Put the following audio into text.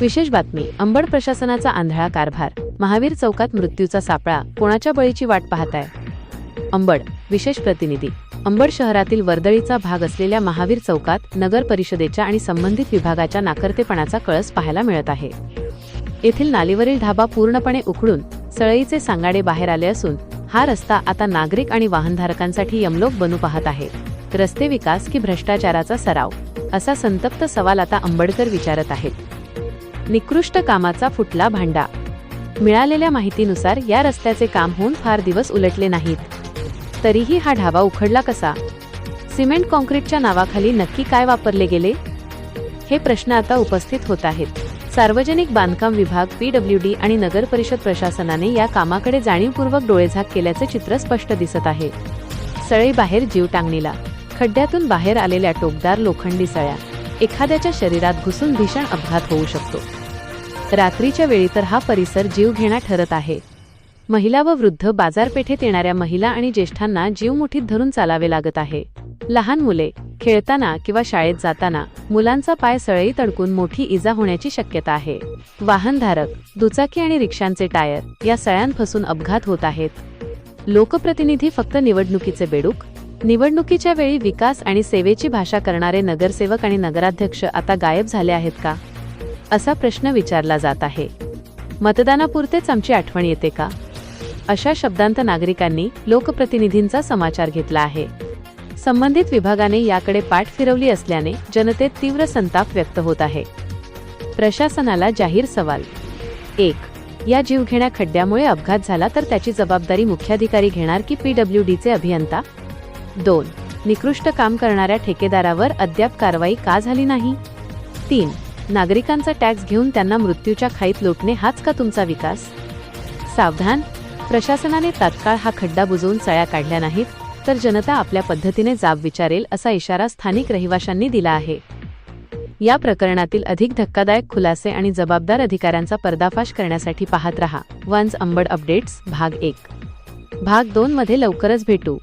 विशेष बातमी. अंबड प्रशासनाचा आंधळा कारभार. महावीर चौकात मृत्यूचा सापळा. कोणाच्या बळीची वाट पाहताय? अंबड. विशेष प्रतिनिधी. अंबड शहरातील वर्दळीचा भाग असलेल्या महावीर चौकात नगर परिषदेच्या आणि संबंधित विभागाच्या नाकर्तेपणाचा कळस पाहायला मिळत आहे. येथील नालीवरील ढाबा पूर्णपणे उखडून सळईचे सांगाडे बाहेर आले असून हा रस्ता आता नागरिक आणि वाहनधारकांसाठी यमलोक बनू पाहत आहे. रस्ते विकास की भ्रष्टाचाराचा सराव, असा संतप्त सवाल आता अंबडकर विचारत आहेत. निकृष्ट कामाचा फुटला भांडा. मिळालेल्या माहितीनुसार या रस्त्याचे काम होऊन फार दिवस उलटले नाहीत, तरीही हा ढाबा उखडला कसा? सिमेंट कॉन्क्रीटच्या नावाखाली नक्की काय वापरले गेले? हे प्रश्न आता उपस्थित होत आहेत. सार्वजनिक बांधकाम विभाग, PWD आणि नगर परिषद प्रशासनाने या कामाकडे जाणीवपूर्वक डोळेझाक केल्याचे चित्र स्पष्ट दिसत आहे. सळई बाहेर जीव टांगणीला. खड्ड्यातून बाहेर आलेल्या टोकदार लोखंडी सळ्या एखाद्याच्या शरीरात घुसून भीषण अपघात होऊ शकतो. रात्रीच्या वेळी तर हा परिसर जीवघेणा ठरत आहे. महिला व वृद्ध, बाजारपेठेत येणाऱ्या महिला आणि ज्येष्ठांना जीव मुठीत धरून चालावे लागत आहे. लहान मुले खेळताना किंवा शाळेत जाताना मुलांचा पाय सळईत अडकून मोठी इजा होण्याची शक्यता आहे. वाहनधारक, दुचाकी आणि रिक्षांचे टायर या सळ्यांपासून अपघात होत आहेत. लोकप्रतिनिधी फक्त निवडणुकीचे बेडूक. निवडणुकीच्या वेळी विकास आणि सेवेची भाषा करणारे नगरसेवक आणि नगराध्यक्ष आता गायब झाले आहेत का, असा प्रश्न विचारला जात आहे. मतदानापुरतेच आमची आठवण येते का, अशा शब्दांत नागरिकांनी लोकप्रतिनिधींचा समाचार घेतला आहे. संबंधित विभागाने याकडे पाठ फिरवली असल्याने जनतेत तीव्र संताप व्यक्त होत आहे. प्रशासनाला जाहीर सवाल. 1. या जीवघेण्या खड्ड्यामुळे अपघात झाला तर त्याची जबाबदारी मुख्याधिकारी घेणार की PWDचे अभियंता? 2. निकृष्ट काम करणाऱ्या ठेकेदारावर अद्याप कारवाई का झाली नाही? 3. नागरिकांचा टॅक्स घेऊन त्यांना मृत्यूच्या खाईत लोटणे हाच का तुमचा विकास? सावधान. प्रशासनाने तात्काळ हा खड्डा बुजवून सळ्या काढल्या नाहीत तर जनता आपल्या पद्धतीने जाब विचारेल, असा इशारा स्थानिक रहिवाशांनी दिला आहे. या प्रकरणातील अधिक धक्कादायक खुलासे आणि जबाबदार अधिकाऱ्यांचा पर्दाफाश करण्यासाठी पाहत रहा वन्स अंबड अपडेट्स भाग 1. भाग 2 मध्ये लवकरच भेटू.